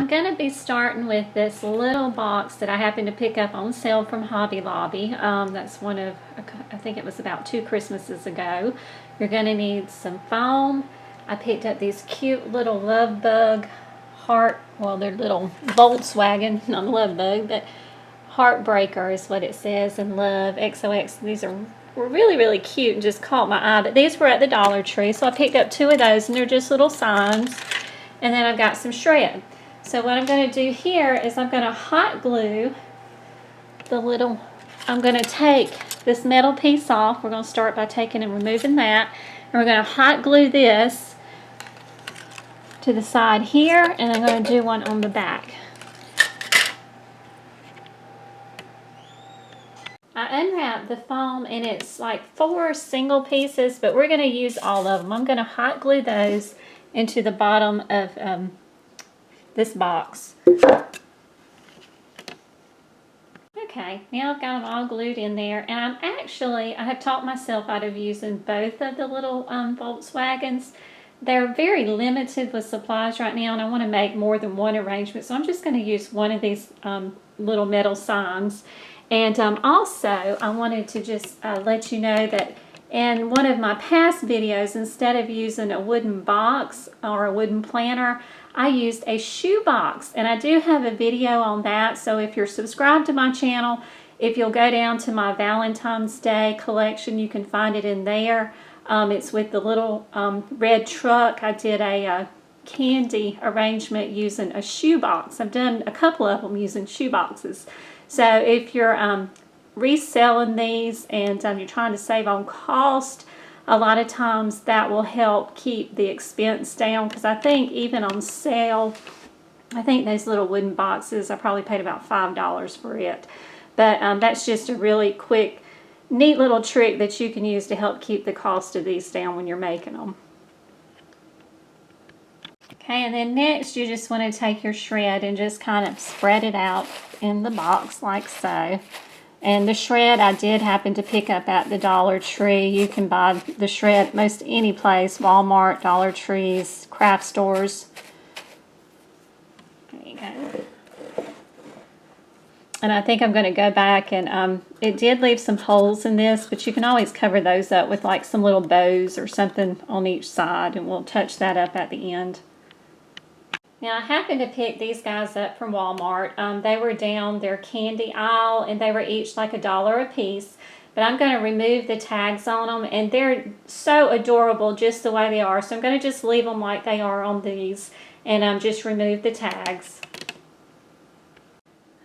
I'm going to be starting with this little box that I happened to pick up on sale from Hobby Lobby. That's one of, I think it was about 2 Christmases ago. You're going to need some foam. I picked up these cute little love bug heart, well, they're little Volkswagen, not love bug, but heartbreaker is what it says, and love, XOX. These were really, really cute and just caught my eye, but these were at the Dollar Tree, so I picked up 2 of those, and they're just little signs. And then I've got some shred. So what I'm going to do here is I'm going to hot glue I'm going to take this metal piece off. We're going to start by taking and removing that. And we're going to hot glue this to the side here, and I'm going to do one on the back. I unwrapped the foam, and it's like 4 single pieces, but we're going to use all of them. I'm going to hot glue those into the bottom of this box. Okay, now I've got them all glued in there, and I have talked myself out of using both of the little Volkswagens. They're very limited with supplies right now, and I want to make more than one arrangement, so I'm just going to use one of these little metal signs. And also, I wanted to just let you know that in one of my past videos, instead of using a wooden box or a wooden planter, I used a shoe box, and I do have a video on that. So if you're subscribed to my channel, if you'll go down to my Valentine's Day collection, you can find it in there. It's with the little red truck. I did a candy arrangement using a shoe box. I've done a couple of them using shoe boxes. So if you're reselling these and you're trying to save on cost, a lot of times that will help keep the expense down, because I think even on sale, I think those little wooden boxes, I probably paid about $5 for it. But that's just a really quick, neat little trick that you can use to help keep the cost of these down when you're making them. Okay, and then next you just want to take your shred and just kind of spread it out in the box like so. And the shred I did happen to pick up at the Dollar Tree. You can buy the shred most any place, Walmart, Dollar Trees, craft stores. There you go. And I think I'm going to go back and it did leave some holes in this, but you can always cover those up with like some little bows or something on each side, and we'll touch that up at the end. Now, I happened to pick these guys up from Walmart. They were down their candy aisle, and they were each like $1 a piece. But I'm going to remove the tags on them, and they're so adorable just the way they are. So I'm going to just leave them like they are on these, and just remove the tags.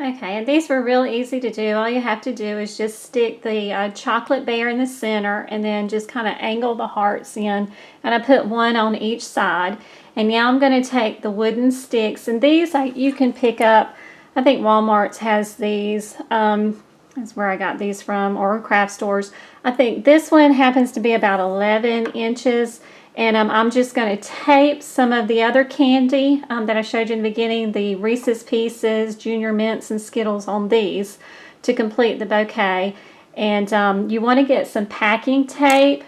Okay, and these were real easy to do. All you have to do is just stick the chocolate bear in the center, and then just kind of angle the hearts in. And I put one on each side. And now I'm going to take the wooden sticks, and these you can pick up. I think Walmart's has these. That's where I got these from, or craft stores. I think this one happens to be about 11 inches. And I'm just going to tape some of the other candy that I showed you in the beginning, the Reese's Pieces, Junior Mints, and Skittles on these to complete the bouquet. And you want to get some packing tape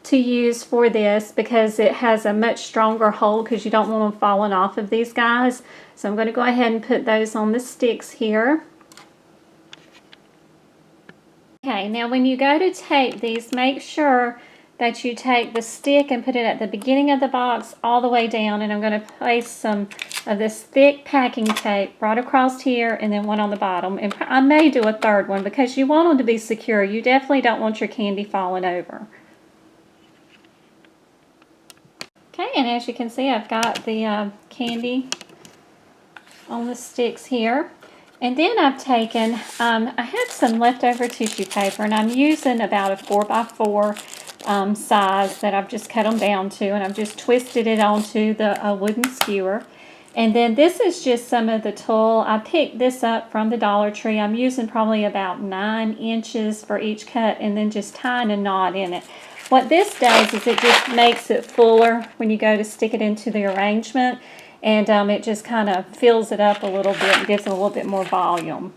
to use for this, because it has a much stronger hold, because you don't want them falling off of these guys. So I'm going to go ahead and put those on the sticks here. Okay, now when you go to tape these, make sure that you take the stick and put it at the beginning of the box all the way down, and I'm going to place some of this thick packing tape right across here, and then one on the bottom. And I may do a third one because you want them to be secure. You definitely don't want your candy falling over. Okay, and as you can see, I've got the candy on the sticks here. And then I've taken, I had some leftover tissue paper, and I'm using about a 4x4 size that I've just cut them down to, and I've just twisted it onto the wooden skewer. And then this is just some of the tulle. I picked this up from the Dollar Tree. I'm using probably about 9 inches for each cut, and then just tying a knot in it. What this does is it just makes it fuller when you go to stick it into the arrangement, and it just kind of fills it up a little bit and gives it a little bit more volume.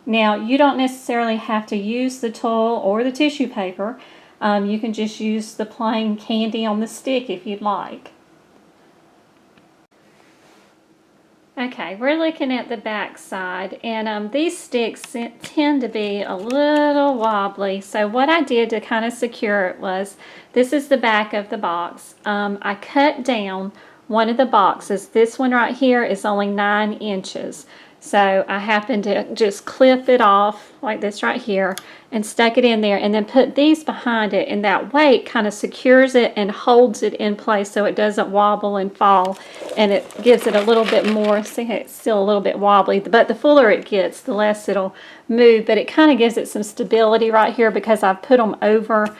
Now, you don't necessarily have to use the tulle or the tissue paper. You can just use the plain candy on the stick if you'd like. Okay, we're looking at the back side, and these sticks tend to be a little wobbly. So what I did to kind of secure it was, this is the back of the box. I cut down one of the boxes. This one right here is only 9 inches. So I happened to just clip it off like this right here and stuck it in there, and then put these behind it, and that weight kind of secures it and holds it in place so it doesn't wobble and fall, and it gives it a little bit more. See, it's still a little bit wobbly, but the fuller it gets, the less it'll move, but it kind of gives it some stability right here because I've put them over.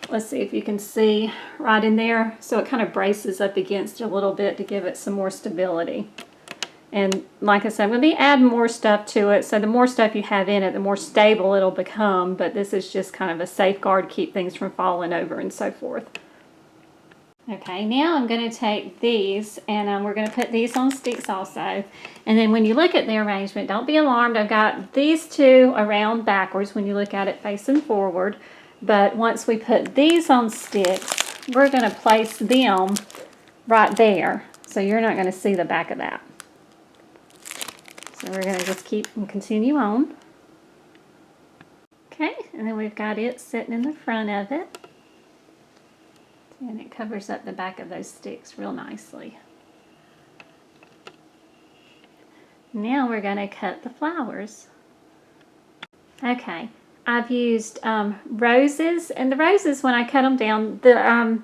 Let's see if you can see right in there. So it kind of braces up against it a little bit to give it some more stability. And like I said, I'm going to be adding more stuff to it. So the more stuff you have in it, the more stable it'll become. But this is just kind of a safeguard to keep things from falling over and so forth. Okay, now I'm going to take these and we're going to put these on sticks also. And then when you look at the arrangement, don't be alarmed. I've got these two around backwards when you look at it facing forward. But once we put these on sticks, we're going to place them right there. So you're not going to see the back of that. So we're going to just keep and continue on. Okay, and then we've got it sitting in the front of it. And it covers up the back of those sticks real nicely. Now we're going to cut the flowers. Okay, I've used roses, and the roses, when I cut them down, the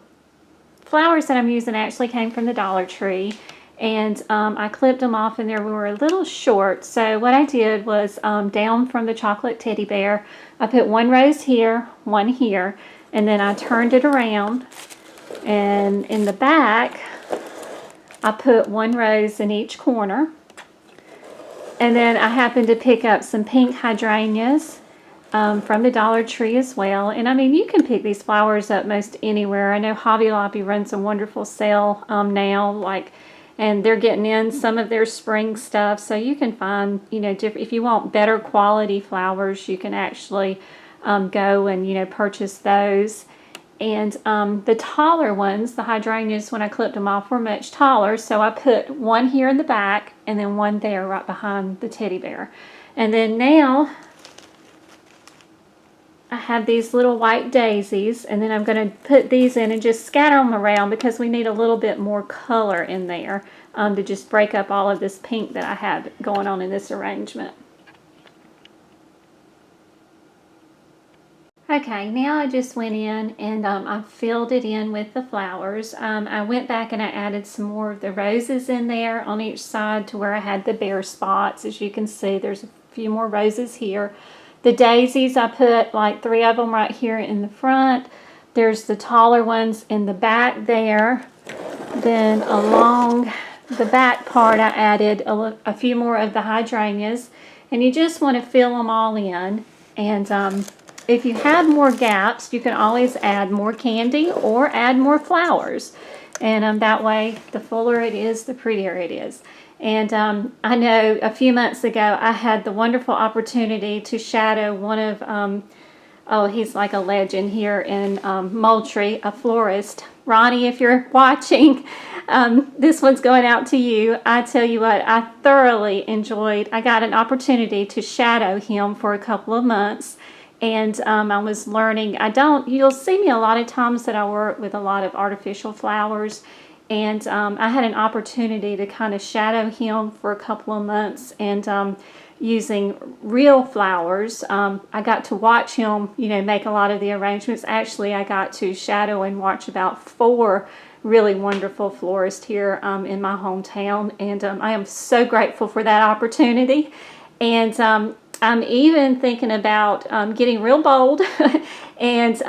flowers that I'm using actually came from the Dollar Tree. And I clipped them off, and they were a little short. So what I did was down from the chocolate teddy bear, I put one rose here, one here, and then I turned it around. And in the back, I put one rose in each corner. And then I happened to pick up some pink hydrangeas from the Dollar Tree as well. And I mean, you can pick these flowers up most anywhere. I know Hobby Lobby runs a wonderful sale now, and they're getting in some of their spring stuff, so you can find, different. If you want better quality flowers, you can actually go and purchase those. And the taller ones, the hydrangeas, when I clipped them off, were much taller, so I put one here in the back and then one there right behind the teddy bear. And then now I have these little white daisies, and then I'm going to put these in and just scatter them around because we need a little bit more color in there to just break up all of this pink that I have going on in this arrangement. Okay, now I just went in and I filled it in with the flowers. I went back and I added some more of the roses in there on each side to where I had the bare spots. As you can see, there's a few more roses here. The daisies, I put like 3 of them right here in the front. There's the taller ones in the back there. Then along the back part, I added a few more of the hydrangeas. And you just want to fill them all in. And if you have more gaps, you can always add more candy or add more flowers. And that way, the fuller it is, the prettier it is. And I know a few months ago, I had the wonderful opportunity to shadow one of, he's like a legend here in Moultrie, a florist. Ronnie, if you're watching, this one's going out to you. I tell you what, I thoroughly enjoyed, I got an opportunity to shadow him for a couple of months. And I was learning, you'll see me a lot of times that I work with a lot of artificial flowers. And I had an opportunity to kind of shadow him for a couple of months, and using real flowers. I got to watch him, make a lot of the arrangements. Actually, I got to shadow and watch about 4 really wonderful florists here in my hometown. And I am so grateful for that opportunity. And I'm even thinking about getting real bold and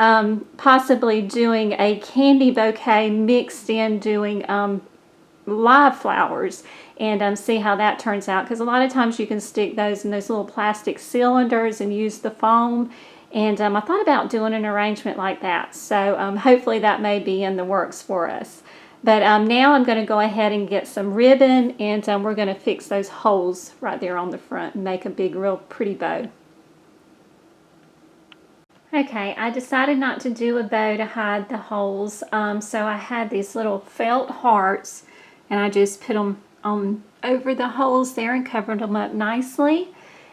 possibly doing a candy bouquet mixed in doing live flowers, and see how that turns out, because a lot of times you can stick those in those little plastic cylinders and use the foam. And I thought about doing an arrangement like that, so hopefully that may be in the works for us. But now I'm going to go ahead and get some ribbon, and we're going to fix those holes right there on the front and make a big, real pretty bow. Okay, I decided not to do a bow to hide the holes, so I had these little felt hearts, and I just put them over the holes there and covered them up nicely.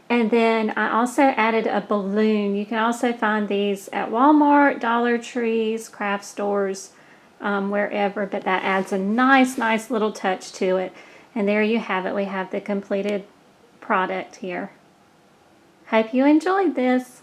And then I also added a balloon. You can also find these at Walmart, Dollar Trees, craft stores, wherever, but that adds a nice little touch to it. And there you have it. We have the completed product here. Hope you enjoyed this.